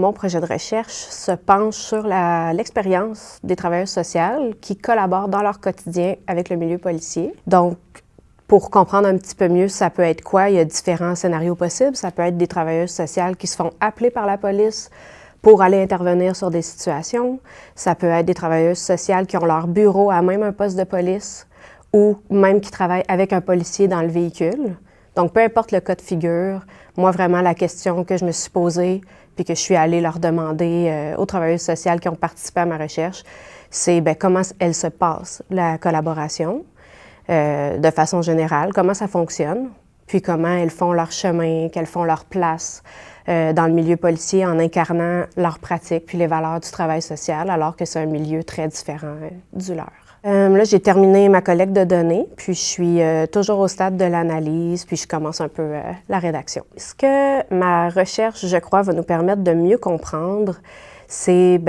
mon projet de recherche se penche sur l'expérience des travailleurs sociaux qui collaborent dans leur quotidien avec le milieu policier. Donc, pour comprendre un petit peu mieux ça peut être quoi, il y a différents scénarios possibles. Ça peut être des travailleurs sociaux qui se font appeler par la police pour aller intervenir sur des situations. Ça peut être des travailleuses sociales qui ont leur bureau à même un poste de police ou même qui travaillent avec un policier dans le véhicule. Donc, peu importe le cas de figure, moi, vraiment, la question que je me suis posée puis que je suis allée leur demander aux travailleuses sociales qui ont participé à ma recherche, c'est comment elle se passe, la collaboration, de façon générale, comment ça fonctionne, puis comment elles font leur chemin, qu'elles font leur place dans le milieu policier en incarnant leurs pratiques puis les valeurs du travail social, alors que c'est un milieu très différent du leur. Là, j'ai terminé ma collecte de données, puis je suis toujours au stade de l'analyse, puis je commence un peu la rédaction. Ce que ma recherche, je crois, va nous permettre de mieux comprendre, c'est,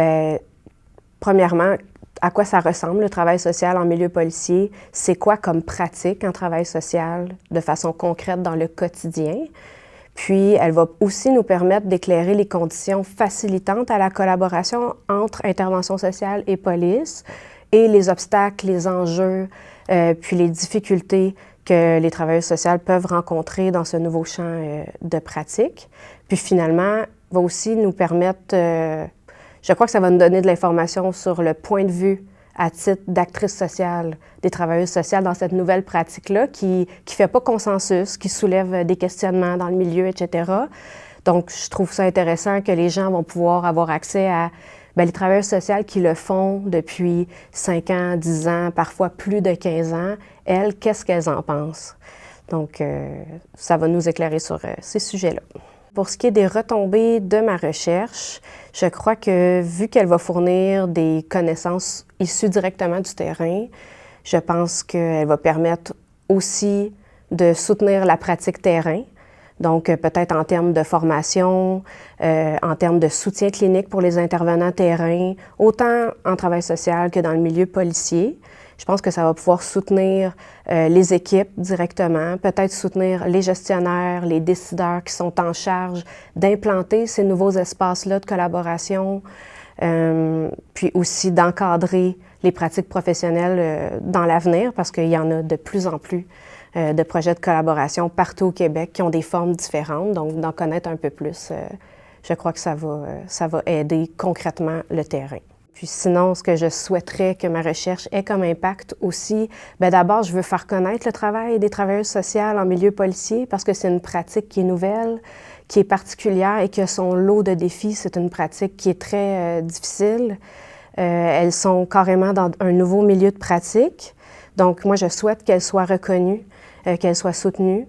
premièrement, à quoi ça ressemble le travail social en milieu policier, c'est quoi comme pratique en travail social de façon concrète dans le quotidien. Puis, elle va aussi nous permettre d'éclairer les conditions facilitantes à la collaboration entre intervention sociale et police, et les obstacles, les enjeux, puis les difficultés que les travailleurs sociaux peuvent rencontrer dans ce nouveau champ de pratique. Puis finalement, va aussi nous permettre, je crois que ça va nous donner de l'information sur le point de vue à titre d'actrice sociale des travailleuses sociales dans cette nouvelle pratique-là qui fait pas consensus, qui soulève des questionnements dans le milieu, etc. Donc, je trouve ça intéressant que les gens vont pouvoir avoir accès à les travailleurs sociaux qui le font depuis 5 ans, 10 ans, parfois plus de 15 ans, elles, qu'est-ce qu'elles en pensent? Donc, ça va nous éclairer sur ces sujets-là. Pour ce qui est des retombées de ma recherche, je crois que vu qu'elle va fournir des connaissances issues directement du terrain, je pense qu'elle va permettre aussi de soutenir la pratique terrain. Donc, peut-être en termes de formation, en termes de soutien clinique pour les intervenants terrain, autant en travail social que dans le milieu policier. Je pense que ça va pouvoir soutenir les équipes directement, peut-être soutenir les gestionnaires, les décideurs qui sont en charge d'implanter ces nouveaux espaces-là de collaboration, puis aussi d'encadrer les pratiques professionnelles dans l'avenir, parce qu'il y en a de plus en plus de projets de collaboration partout au Québec qui ont des formes différentes. Donc, d'en connaître un peu plus, je crois que ça va aider concrètement le terrain. Puis sinon, ce que je souhaiterais que ma recherche ait comme impact aussi, d'abord, je veux faire connaître le travail des travailleuses sociales en milieu policier parce que c'est une pratique qui est nouvelle, qui est particulière et qui a son lot de défis. C'est une pratique qui est très difficile. Elles sont carrément dans un nouveau milieu de pratique. Donc, moi, je souhaite qu'elles soient reconnues, qu'elles soient soutenues.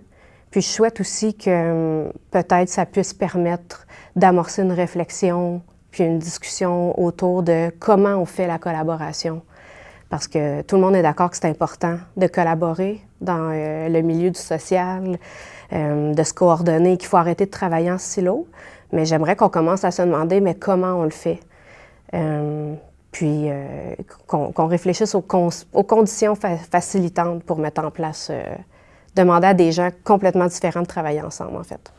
Puis, je souhaite aussi que peut-être ça puisse permettre d'amorcer une réflexion puis une discussion autour de comment on fait la collaboration. Parce que tout le monde est d'accord que c'est important de collaborer dans le milieu du social, de se coordonner, qu'il faut arrêter de travailler en silo. Mais j'aimerais qu'on commence à se demander, mais comment on le fait? Puis qu'on réfléchisse aux conditions facilitantes pour mettre en place, demander à des gens complètement différents de travailler ensemble, en fait.